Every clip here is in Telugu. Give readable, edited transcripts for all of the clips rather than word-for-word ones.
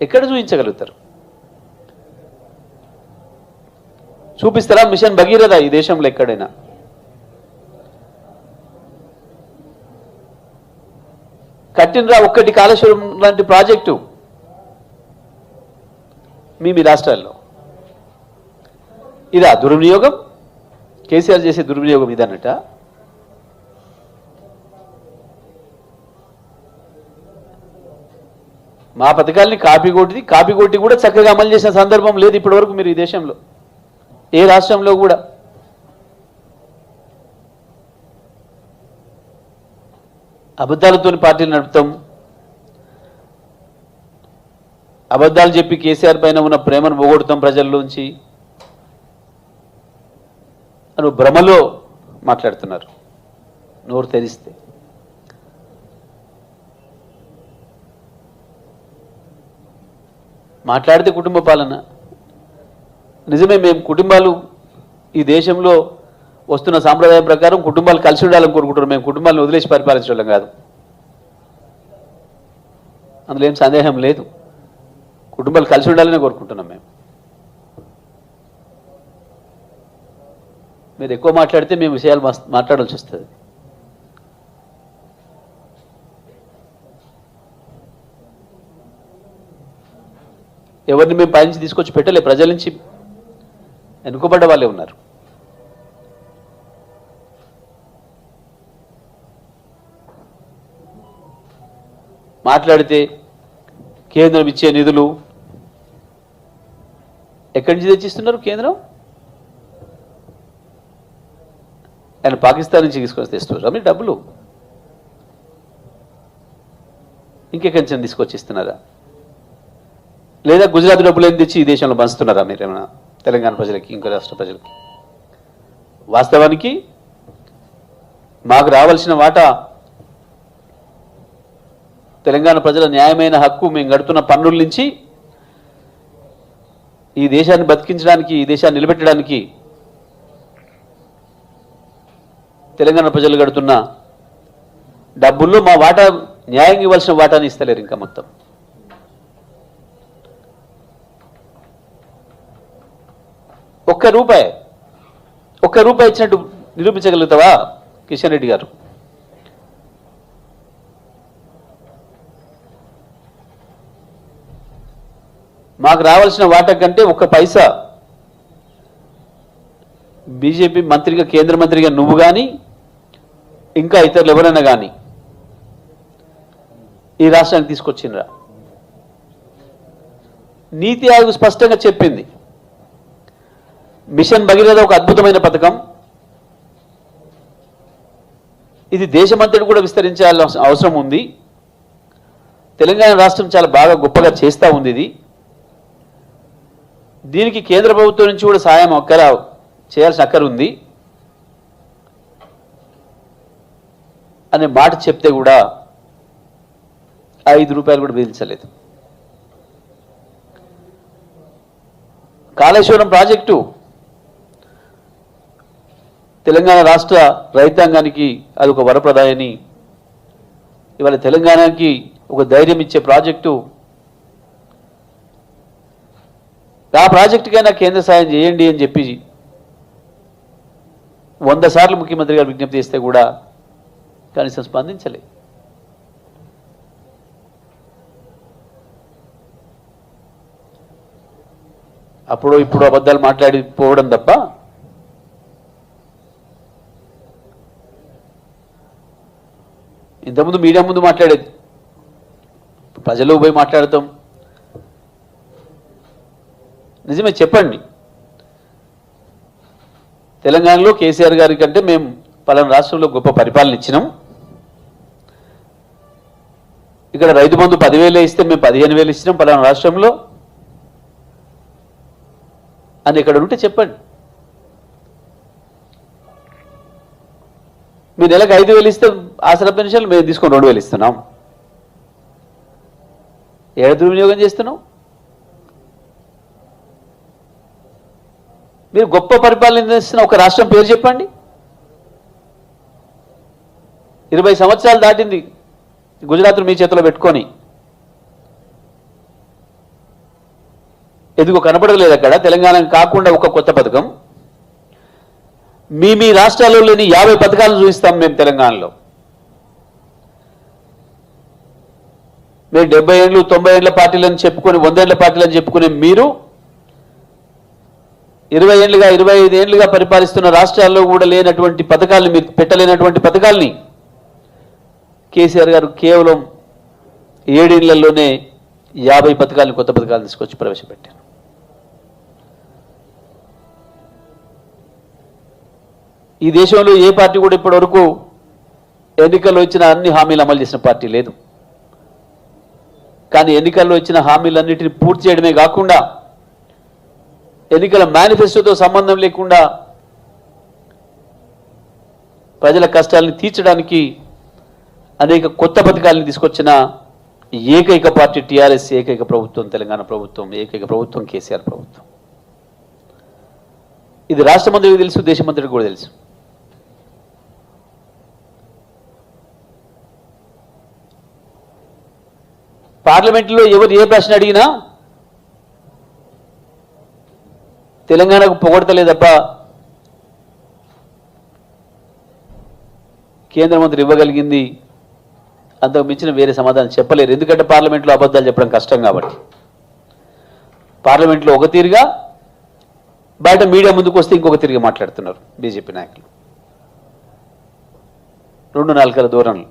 ఎక్కడ చూపించగలుగుతారు? చూపిస్తారా మిషన్ భగీరథ ఈ దేశంలో ఎక్కడైనా? కట్టినరా ఒక్కటి కాళేశ్వరం లాంటి ప్రాజెక్టు మీ రాష్ట్రాల్లో? ఇదా దుర్వినియోగం? కేసీఆర్ చేసే దుర్వినియోగం ఇదన్నట. మా పథకాల్ని కాపీ కొట్టి కూడా చక్కగా అమలు చేసిన సందర్భం లేదు ఇప్పటివరకు మీరు ఈ దేశంలో ఏ రాష్ట్రంలో కూడా. అబద్ధాలతో పార్టీలు నడుపుతాం, అబద్ధాలు చెప్పి కేసీఆర్ పైన ఉన్న ప్రేమను పోగొడతాం ప్రజల్లోంచి అని భ్రమలో మాట్లాడుతున్నారు. నోరు తెరిస్తే మాట్లాడితే కుటుంబ పాలన నిజమే. మేము కుటుంబాలు ఈ దేశంలో వస్తున్న సాంప్రదాయం ప్రకారం కుటుంబాలు కలిసి ఉండాలని కోరుకుంటున్నాం. మేము కుటుంబాలను వదిలేసి పరిపాలించడం కాదు, అందులో ఏం సందేహం లేదు. కుటుంబాలు కలిసి ఉండాలని కోరుకుంటున్నాం మేము. మీరు ఎక్కువ మాట్లాడితే మేము విషయాలు మాట్లాడాల్సి వస్తుంది. ఎవరిని మేము పైనుంచి తీసుకొచ్చి పెట్టలే, ప్రజల నుంచి ఎన్నుకోబడ్డ వాళ్ళే ఉన్నారు. మాట్లాడితే కేంద్రం ఇచ్చే నిధులు ఎక్కడి నుంచి తెచ్చిస్తున్నారు? కేంద్రం ఆయన పాకిస్తాన్ నుంచి తీసుకొని తెస్తున్నారు మీరు డబ్బులు. ఇంకెక్కడి నుంచి తీసుకొచ్చి ఇస్తున్నారా? లేదా గుజరాత్ డబ్బులు ఏం తెచ్చి ఈ దేశంలో పంచుతున్నారా మీరేమైనా తెలంగాణ ప్రజలకి, ఇంకో రాష్ట్ర ప్రజలకి? వాస్తవానికి మాకు రావాల్సిన వాటా, తెలంగాణ ప్రజల న్యాయమైన హక్కు, మేము గడుతున్న పన్నుల నుంచి ఈ దేశాన్ని బతికించడానికి, ఈ దేశాన్ని నిలబెట్టడానికి తెలంగాణ ప్రజలు గడుతున్న డబ్బుల్లో మా వాటా, న్యాయంగా ఇవ్వాల్సిన వాటాని ఇస్తలేరు. ఇంకా మొత్తం ఒక్క రూపాయి ఇచ్చినట్టు నిరూపించగలుగుతావా కిషన్ రెడ్డి గారు? మాకు రావాల్సిన వాటా కంటే ఒక్క పైసా బీజేపీ మంత్రిగా, కేంద్ర మంత్రిగా నువ్వు కానీ ఇంకా ఇతరులు ఎవరైనా కానీ ఈ రాష్ట్రానికి తీసుకొచ్చినరా? నీతి ఆయోగ్ స్పష్టంగా చెప్పింది, మిషన్ భగీరథ ఒక అద్భుతమైన పథకం, ఇది దేశమంతటి కూడా విస్తరించాల్సిన అవసరం ఉంది. తెలంగాణ రాష్ట్రం చాలా బాగా గొప్పగా చేస్తూ ఉంది. ఇది దీనికి కేంద్ర ప్రభుత్వం నుంచి కూడా సాయం చేయాల్సిన అక్కర ఉంది అనే మాట చెప్తే కూడా 5 రూపాయలు కూడా విధించలేదు. కాళేశ్వరం ప్రాజెక్టు తెలంగాణ రాష్ట్ర రైతాంగానికి అదొక వరప్రదాయని, ఇవాళ తెలంగాణకి ఒక ధైర్యం ఇచ్చే ప్రాజెక్టు. ఆ ప్రాజెక్టుకైనా కేంద్ర సాయం చేయండి అని చెప్పి 100 సార్లు ముఖ్యమంత్రి గారు విజ్ఞప్తి చేస్తే కూడా కనీసం స్పందించలే. అప్పుడు ఇప్పుడు అబద్ధాలు మాట్లాడిపోవడం తప్ప ఇంతకుముందు మీడియా ముందు మాట్లాడేది, ప్రజలు పోయి మాట్లాడతాం. నిజమే చెప్పండి, తెలంగాణలో కేసీఆర్ గారి కంటే మేము పలానా రాష్ట్రంలో గొప్ప పరిపాలన ఇచ్చినాం, ఇక్కడ రైతు బంధు 10,000 ఇస్తే మేము 15,000 ఇచ్చినాం పలానా రాష్ట్రంలో అని ఇక్కడ ఉంటే చెప్పండి. మీ నెలకు 5,000 ఇస్తే ఆసరా పెన్షన్లు మేము తీసుకొని 2,000 ఇస్తున్నాం. ఏడ దుర్వినియోగం చేస్తున్నాం? మీరు గొప్ప పరిపాలన చేస్తున్న ఒక రాష్ట్రం పేరు చెప్పండి. 20 సంవత్సరాలు దాటింది గుజరాత్ను మీ చేతిలో పెట్టుకొని. ఎందుకో కనపడలేదు అక్కడ. తెలంగాణ కాకుండా ఒక కొత్త పథకం. మీ రాష్ట్రాల్లో లేని 50 పథకాలను చూపిస్తాం మేము తెలంగాణలో. మేము 70 ఏళ్ళు 90 ఏళ్ల పార్టీలను చెప్పుకొని 100 ఏళ్ల పార్టీలను చెప్పుకునే మీరు 20 ఏళ్ళుగా 25 ఏళ్ళుగా పరిపాలిస్తున్న రాష్ట్రాల్లో కూడా లేనటువంటి పథకాలను, మీరు పెట్టలేనటువంటి పథకాల్ని కేసీఆర్ గారు కేవలం 7 ఏళ్లలోనే 50 పథకాలను, కొత్త పథకాలను తీసుకొచ్చి ప్రవేశపెట్టారు. ఈ దేశంలో ఏ పార్టీ కూడా ఇప్పటివరకు ఎన్నికల్లో ఇచ్చిన అన్ని హామీలు అమలు చేసిన పార్టీ లేదు. కానీ ఎన్నికల్లో ఇచ్చిన హామీలన్నింటినీ పూర్తి చేయడమే కాకుండా ఎన్నికల మేనిఫెస్టోతో సంబంధం లేకుండా ప్రజల కష్టాలను తీర్చడానికి అనేక కొత్త పథకాలను తీసుకొచ్చిన ఏకైక పార్టీ టీఆర్ఎస్, ఏకైక ప్రభుత్వం తెలంగాణ ప్రభుత్వం, ఏకైక ప్రభుత్వం కేసీఆర్ ప్రభుత్వం. ఇది రాష్ట్ర మంత్రికి తెలుసు, దేశమంత్రికి కూడా తెలుసు. పార్లమెంట్లో ఎవరు ఏ ప్రశ్న అడిగినా తెలంగాణకు పొగడతలే తప్ప కేంద్ర మంత్రి ఇవ్వగలిగింది అంతకు మించిన వేరే సమాధానం చెప్పలేరు. ఎందుకంటే పార్లమెంట్లో అబద్ధాలు చెప్పడం కష్టం కాబట్టి. పార్లమెంట్లో ఒక తీరుగా, బయట మీడియా ముందుకు వస్తే ఇంకొక తిరిగి మాట్లాడుతున్నారు బీజేపీ నాయకులు. 2 నాలుకల ధోరణులు.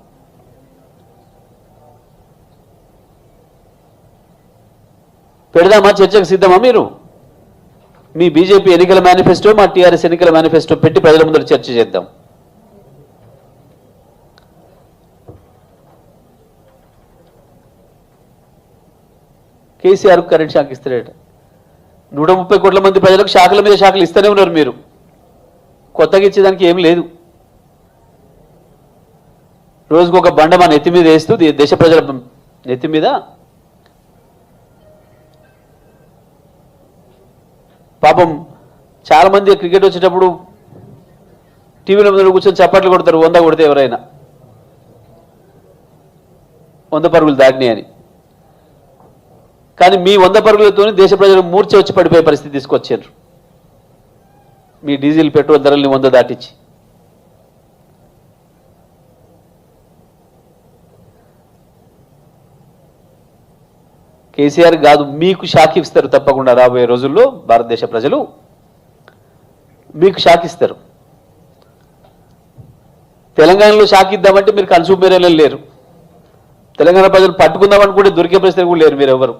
పెడదామా? చర్చకు సిద్ధమా మీరు? మీ బీజేపీ ఎన్నికల మేనిఫెస్టో, మా టీఆర్ఎస్ ఎన్నికల మేనిఫెస్టో పెట్టి ప్రజల ముందర చర్చ చేద్దాం. కేసీఆర్ కరెంట్ షాక్ ఇస్తారట. 130 కోట్ల మంది ప్రజలకు శాఖల మీద శాఖలు ఇస్తూనే ఉన్నారు మీరు. కొత్తగా ఇచ్చేదానికి ఏం లేదు. రోజుకు ఒక బండ మా నెత్తి మీద వేస్తూ దేశ ప్రజల నెత్తి మీద పాపం చాలా మంది క్రికెట్ వచ్చేటప్పుడు టీవీల ముందు కూర్చొని చప్పట్లు కొడతారు. 100 కొడితే ఎవరైనా 100 పరుగులు దాటినాయి అని. కానీ మీ 100 పరుగులతో దేశ ప్రజలు మూర్ఛ వచ్చి పడిపోయే పరిస్థితి తీసుకొచ్చారు. మీ డీజిల్ పెట్రోల్ ధరల్ని 100 దాటించి. కేసీఆర్ కాదు, మీకు షాక్ ఇస్తారు తప్పకుండా. రాబోయే రోజుల్లో భారతదేశ ప్రజలు మీకు షాక్ ఇస్తారు. తెలంగాణలో షాక్ ఇద్దామంటే మీరు కన్సూమర్ ఏరియాలో లేరు. తెలంగాణ ప్రజలు పట్టుకుందామని కూడా దొరికే పరిస్థితి కూడా లేరు మీరు ఎవరు.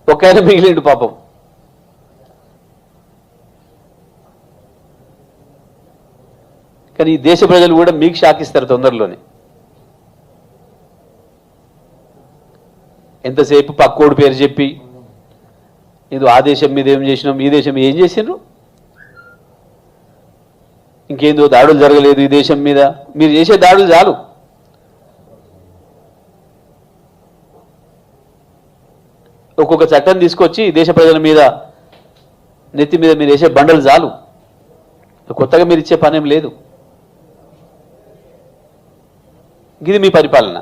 ఒక ఆయన మిగిలిండు పాపం. కానీ ఈ దేశ ప్రజలు కూడా మీకు షాక్ ఇస్తారు తొందరలోనే. ఎంతసేపు పక్కోడు పేరు చెప్పి ఏదో ఆ దేశం మీద ఏం చేసినాం, ఈ దేశం ఏం చేసిండ్రు, ఇంకేందో దాడులు జరగలేదు ఈ దేశం మీద. మీరు చేసే దాడులు చాలు. ఒక్కొక్క చట్టం తీసుకొచ్చి దేశ ప్రజల మీద నెత్తి మీద మీరు వేసే బండలు చాలు. కొత్తగా మీరు ఇచ్చే పనేం లేదు. ఇది మీ పరిపాలన.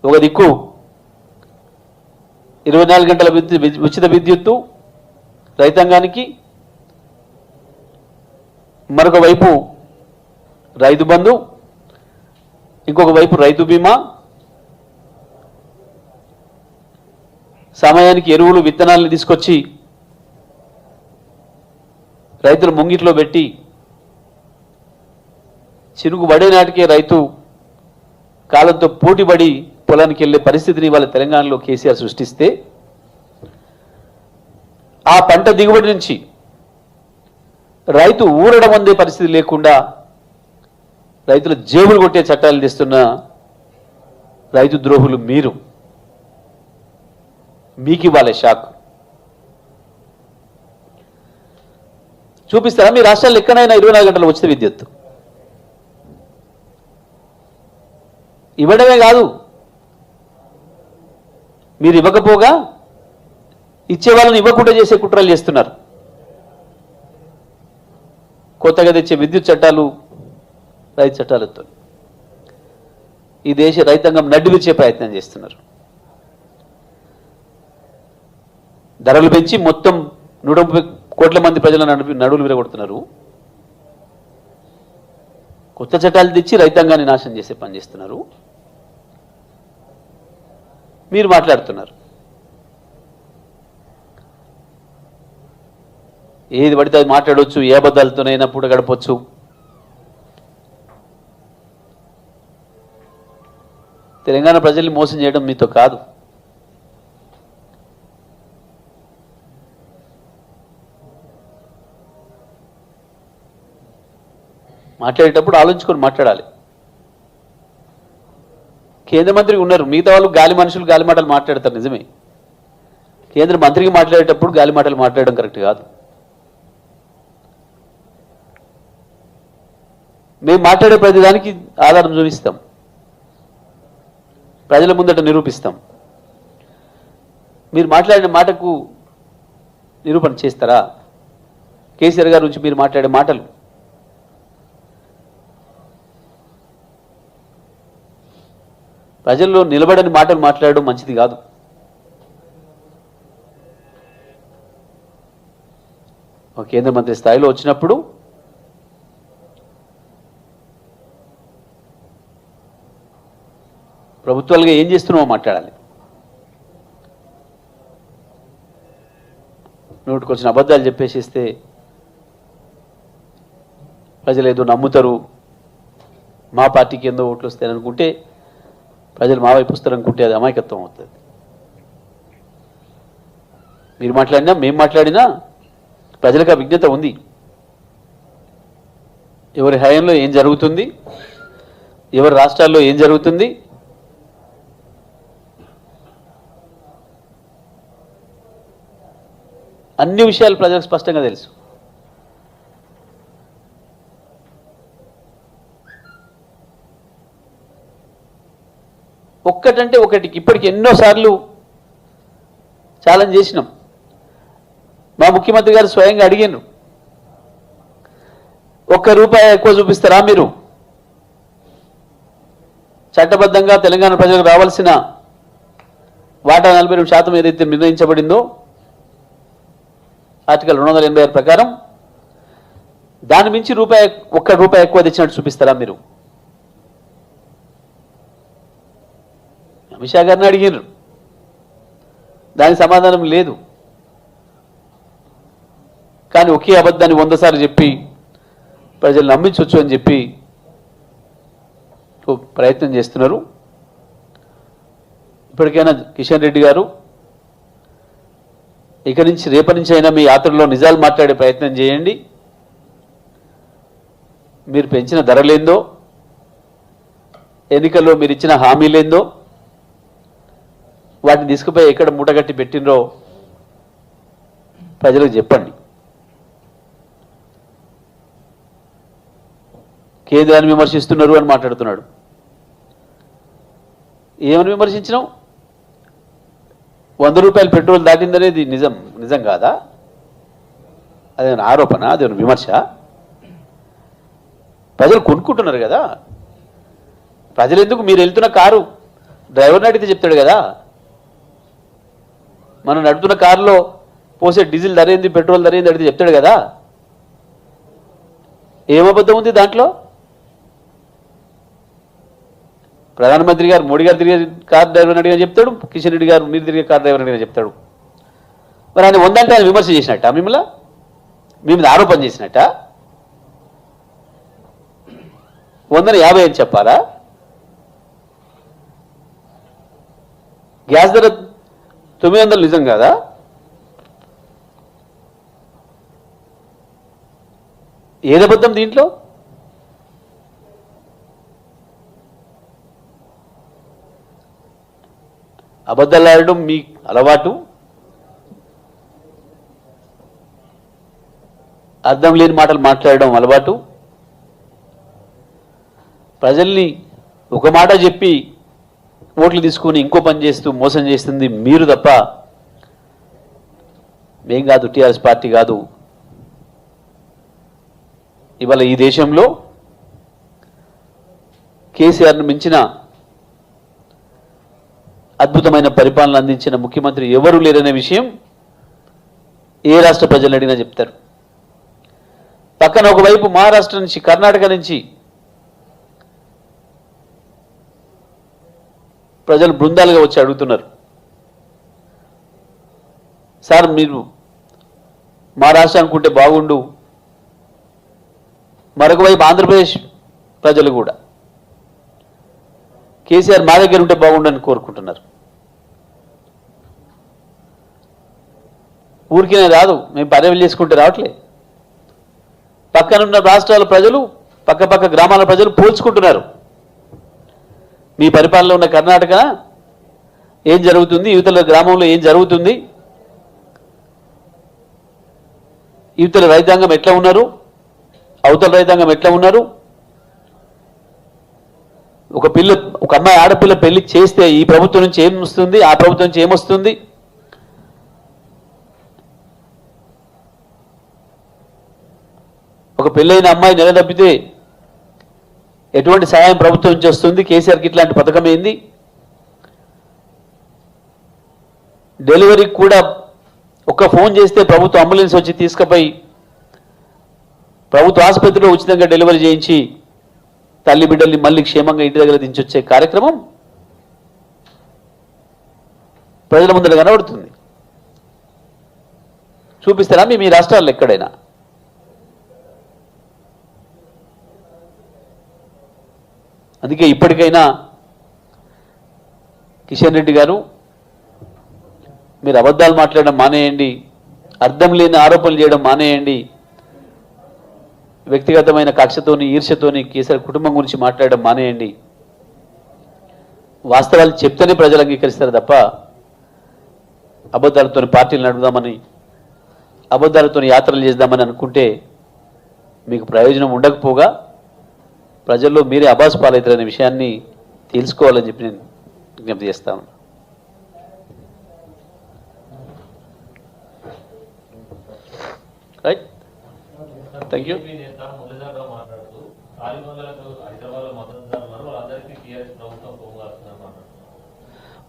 ఒక దిక్కు 24 గంటల ఉచిత విద్యుత్తు రైతాంగానికి, మరొక వైపు రైతు బంధు, ఇంకొక వైపు రైతు బీమా, సమయానికి ఎరువులు విత్తనాలను తీసుకొచ్చి రైతులు ముంగిట్లో పెట్టి చినుకు పడే నాటికే రైతు కాలంతో పోటీపడి పొలానికి వెళ్ళే పరిస్థితిని వాళ్ళ తెలంగాణలో కేసీఆర్ సృష్టిస్తే, ఆ పంట దిగుబడి నుంచి రైతు ఊరడం అందే పరిస్థితి లేకుండా రైతుల జేబులు కొట్టే చట్టాలు తెస్తున్న రైతు ద్రోహులు మీరు. మీకు ఇవ్వాలి షాక్. చూపిస్తారా మీ రాష్ట్రాల్లో ఎక్కడైనా 24 గంటలు ఉచిత విద్యుత్? ఇవ్వడమే కాదు, మీరు ఇవ్వకపోగా ఇచ్చే వాళ్ళని ఇవ్వకుండా చేసే కుట్రలు చేస్తున్నారు. కొత్తగా తెచ్చే విద్యుత్ చట్టాలు, రైతు చట్టాలతో ఈ దేశ రైతాంగం నడ్డి విచ్చే ప్రయత్నం చేస్తున్నారు. ధరలు పెంచి మొత్తం 130 కోట్ల మంది ప్రజల నడువులు విరగొడుతున్నారు. కొత్త చట్టాలు తెచ్చి రైతాంగాన్ని నాశనం చేసే పని చేస్తున్నారు. మీరు మాట్లాడుతున్నారు. ఏది పడితే అది మాట్లాడవచ్చు, ఏ అబద్ధాలతోనైనా పూట గడపవచ్చు. తెలంగాణ ప్రజల్ని మోసం చేయడం మీతో కాదు. మాట్లాడేటప్పుడు ఆలోచించుకొని మాట్లాడాలి. కేంద్ర మంత్రి ఉన్నారు, మిగతా వాళ్ళు గాలి మనుషులు గాలి మాటలు మాట్లాడతారు, నిజమే. కేంద్ర మంత్రికి మాట్లాడేటప్పుడు గాలి మాటలు మాట్లాడడం కరెక్ట్ కాదు. మేము మాట్లాడే ప్రతిదానికి ఆధారం చూపిస్తాం, ప్రజల ముందట నిరూపిస్తాం. మీరు మాట్లాడిన మాటకు నిరూపణ చేస్తారా? కేసీఆర్ గారి నుంచి మీరు మాట్లాడే మాటలు ప్రజల్లో నిలబడని మాటలు మాట్లాడడం మంచిది కాదు. ఒక కేంద్ర మంత్రి స్థాయిలో వచ్చినప్పుడు ప్రభుత్వాలుగా ఏం చేస్తున్నామో మాట్లాడాలి. నోటికి వచ్చిన అబద్ధాలు చెప్పేసిస్తే ప్రజలు ఏదో నమ్ముతారు, మా పార్టీకి ఎంతో ఓట్లు వస్తాయని అనుకుంటే, ప్రజలు మా వైపు వస్తారనుకుంటే అది అమాయకత్వం అవుతుంది. మీరు మాట్లాడినా మేము మాట్లాడినా ప్రజలకు ఆ విజ్ఞత ఉంది. ఎవరి హయాంలో ఏం జరుగుతుంది, ఎవరి రాష్ట్రాల్లో ఏం జరుగుతుంది, అన్ని విషయాలు ప్రజలకు స్పష్టంగా తెలుసు. ఒక్కటంటే ఒకటికి ఇప్పటికి ఎన్నోసార్లు ఛాలెంజ్ చేసినాం. మా ముఖ్యమంత్రి గారు స్వయంగా అడిగారు, ₹1 ఎక్కువ చూపిస్తారా మీరు? చట్టబద్ధంగా తెలంగాణ ప్రజలకు రావాల్సిన వాటా 42% ఏదైతే నిర్ణయించబడిందో ఆర్టికల్ 286 ప్రకారం దాని మించి ₹1 ఎక్కువ తెచ్చినట్టు చూపిస్తారా మీరు? అమిత్ షా గారిని అడిగారు, దానికి సమాధానం లేదు. కానీ ఒకే అబద్ధాన్ని 100 సార్లు చెప్పి ప్రజలు నమ్మించవచ్చు అని చెప్పి ప్రయత్నం చేస్తున్నారు. ఇప్పటికైనా కిషన్ రెడ్డి గారు ఇక నుంచి రేపటి నుంచి అయినా మీ యాత్రలో నిజాలు మాట్లాడే ప్రయత్నం చేయండి. మీరు పెంచిన ధరలేందో, ఎన్నికల్లో మీరు ఇచ్చిన హామీలేందో వాటిని తీసుకుపోయి ఎక్కడ మూటగట్టి పెట్టినరో ప్రజలకు చెప్పండి. కేంద్రాన్ని విమర్శిస్తున్నారు అని మాట్లాడుతున్నాడు. ఏమని విమర్శించినాం? ₹100 పెట్రోల్ దాటిందనేది నిజం కాదా? అదేమైనా ఆరోపణ, అదేమైనా విమర్శ? ప్రజలు కొనుక్కుంటున్నారు కదా. ప్రజలు ఎందుకు? మీరు వెళ్తున్న కారు డ్రైవర్ని అడిగితే చెప్తాడు కదా. మనం నడుపుతున్న కారులో పోసే డీజిల్ ధర ఏంది, పెట్రోల్ ధర ఏంది అడిగితే చెప్తాడు కదా. ఏం అబద్ధం ఉంది దాంట్లో? ప్రధానమంత్రి గారు మోడీ గారు తిరిగే కార్ డ్రైవర్ అడిగినా చెప్తాడు, కిషన్ రెడ్డి గారు మీరు తిరిగే కార్ డ్రైవర్ అడిగినా చెప్తాడు. మరి ఆయన 100 అంటే ఆయన విమర్శ చేసినట్ట, మిమ్మల్ని మీ మీద ఆరోపణ చేసినట్ట? 100ని 50 అని చెప్పాలా? గ్యాస్ ధర 900 నిజం కాదా? ఏది అబద్ధం దీంట్లో? అబద్ధాలు ఆడడం మీ అలవాటు, అర్థం లేని మాటలు మాట్లాడడం అలవాటు. ప్రజల్ని ఒక మాట చెప్పి ఓట్లు తీసుకుని ఇంకో పని చేస్తూ మోసం చేస్తుంది మీరు తప్ప మేం కాదు, టీఆర్ఎస్ పార్టీ కాదు. ఇవాళ ఈ దేశంలో కేసీఆర్ను మించిన అద్భుతమైన పరిపాలన అందించిన ముఖ్యమంత్రి ఎవరు లేరనే విషయం ఏ రాష్ట్ర ప్రజలు అడిగినా చెప్తారు. పక్కన ఒకవైపు మహారాష్ట్ర నుంచి, కర్ణాటక నుంచి ప్రజలు బృందాలుగా వచ్చి అడుగుతున్నారు, సార్ మీరు మా రాష్ట్రానికి ఉంటే బాగుండు. మరొక వైపు ఆంధ్రప్రదేశ్ ప్రజలు కూడా కేసీఆర్ మా దగ్గర ఉంటే బాగుండని కోరుకుంటున్నారు. ఊరికినే రాదు, మేము పర్యవేలు చేసుకుంటే రావట్లే. పక్కనున్న రాష్ట్రాల ప్రజలు, పక్క గ్రామాల ప్రజలు పోల్చుకుంటున్నారు. మీ పరిపాలనలో ఉన్న కర్ణాటక ఏం జరుగుతుంది, యువతల గ్రామంలో ఏం జరుగుతుంది, యువతల రైతాంగం ఎట్లా ఉన్నారు, అవతల రైతాంగం ఎట్లా ఉన్నారు. ఒక అమ్మాయి ఆడపిల్ల పెళ్లి చేస్తే ఈ ప్రభుత్వం నుంచి ఏం వస్తుంది, ఆ ప్రభుత్వం నుంచి ఏమొస్తుంది. ఒక పెళ్ళైన అమ్మాయి నిలదప్పితే ఎటువంటి సహాయం ప్రభుత్వం నుంచి వస్తుంది. కేసీఆర్కి ఇట్లాంటి పథకం ఏంది. డెలివరీకి కూడా ఒక ఫోన్ చేస్తే ప్రభుత్వ అంబులెన్స్ వచ్చి తీసుకుపోయి ప్రభుత్వ ఆసుపత్రిలో ఉచితంగా డెలివరీ చేయించి తల్లి బిడ్డల్ని మళ్ళీ క్షేమంగా ఇంటి దగ్గర దించొచ్చే కార్యక్రమం ప్రజల ముందర కనబడుతుంది. చూపిస్తారా మీ రాష్ట్రాల్లో ఎక్కడైనా? అందుకే ఇప్పటికైనా కిషన్ రెడ్డి గారు, మీరు అబద్ధాలు మాట్లాడడం మానేయండి, అర్థం లేని ఆరోపణలు చేయడం మానేయండి, వ్యక్తిగతమైన కక్షతోని ఈర్ష్యతోని కేసీఆర్ కుటుంబం గురించి మాట్లాడడం మానేయండి. వాస్తవాలు చెప్తేనే ప్రజలు అంగీకరిస్తారు తప్ప అబద్ధాలతో పార్టీలు నడుపుదామని, అబద్ధాలతో యాత్రలు చేద్దామని అనుకుంటే మీకు ప్రయోజనం ఉండకపోగా ప్రజల్లో మీరే అబాస్ పాలవుతారనే విషయాన్ని తెలుసుకోవాలని చెప్పి నేను విజ్ఞప్తి చేస్తాను. Right, thank you.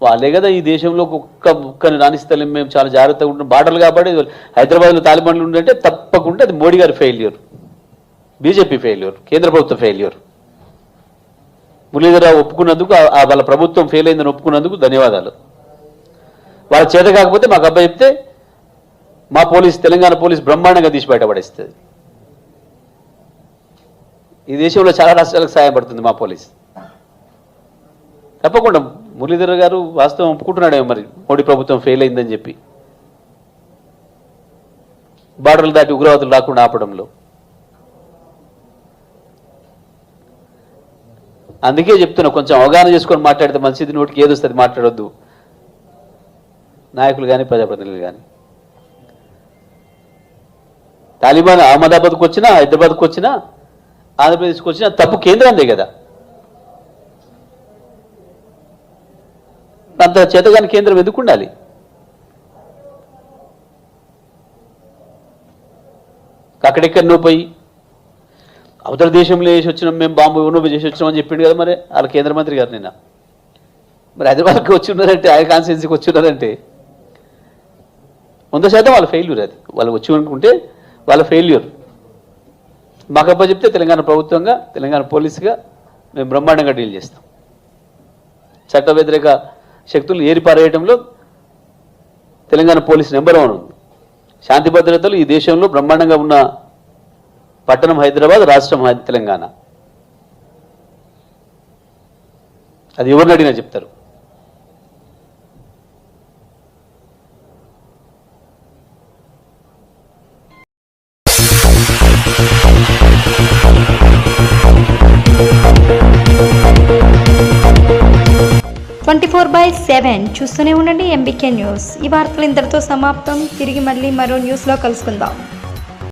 వాళ్ళే కదా ఈ దేశంలో ఒక్కని రాణిస్తలేం, మేము చాలా జాగ్రత్తగా ఉంటాం బార్డర్లు కాబట్టి. హైదరాబాద్లో తాలిబాన్లు ఉండంటే తప్పకుండా అది మోడీ గారి ఫెయిల్యూర్, బీజేపీ ఫెయిల్యూర్, కేంద్ర ప్రభుత్వ ఫెయిల్యూర్. మురళీధరరావు ఒప్పుకున్నందుకు, వాళ్ళ ప్రభుత్వం ఫెయిల్ అయిందని ఒప్పుకున్నందుకు ధన్యవాదాలు. వాళ్ళ చేత కాకపోతే మాకు అబ్బాయి చెప్తే మా పోలీస్, తెలంగాణ పోలీస్ బ్రహ్మాండంగా తీసి బయటపడేస్తుంది. ఈ దేశంలో చాలా రాష్ట్రాలకు సహాయపడుతుంది మా పోలీస్. తప్పకుండా మురళీధర్ గారు వాస్తవం ఒప్పుకుంటున్నాడేమో మరి, మోడీ ప్రభుత్వం ఫెయిల్ అయిందని చెప్పి బార్డర్లు దాటి ఉగ్రవాదులు రాకుండా ఆపడంలో. అందుకే చెప్తున్నా, కొంచెం అవగాహన చేసుకొని మాట్లాడితే మంచిది. నోటికి ఏది వస్తుంది మాట్లాడొద్దు, నాయకులు కానీ ప్రజాప్రతినిధులు కానీ. తాలిబాన్ అహ్మదాబాద్కు వచ్చినా, హైదరాబాద్కు వచ్చినా, ఆంధ్రప్రదేశ్కి వచ్చినా తప్పు కేంద్రందే కదా. అంత చేతగాని కేంద్రం ఎందుకు ఉండాలి? అక్కడెక్కడనో పోయి అవతల దేశంలో వేసి వచ్చినాం, మేము బాంబు ఉన్నో చేసి వచ్చినామని చెప్పిండు కదా మరి వాళ్ళ కేంద్ర మంత్రి గారు నిన్న. మరి హైదరాబాద్కి వచ్చి ఉన్నారంటే, ఆయన కాన్స్టిట్యున్సీకి వచ్చి ఉన్నారంటే 100% వాళ్ళ ఫెయిల్యూర్. అది వాళ్ళు వచ్చి అనుకుంటే వాళ్ళ ఫెయిల్యూర్. మాకబ్బా చెప్తే తెలంగాణ ప్రభుత్వంగా, తెలంగాణ పోలీసుగా మేము బ్రహ్మాండంగా డీల్ చేస్తాం. చట్ట వ్యతిరేక శక్తులు ఏరిపారేయడంలో తెలంగాణ పోలీసు నెంబర్ 1 ఉంది. శాంతి భద్రతలు ఈ దేశంలో బ్రహ్మాండంగా ఉన్న పట్టణం హైదరాబాద్, రాష్ట్రం తెలంగాణ. అది ఎవరిని అడిగినా చెప్తారు. చూస్తూనే ఉండండి ఎంబీకే న్యూస్. ఈ వార్తలు ఇంతటితో సమాప్తం. తిరిగి మళ్ళీ మరో న్యూస్లో కలుసుకుందాం.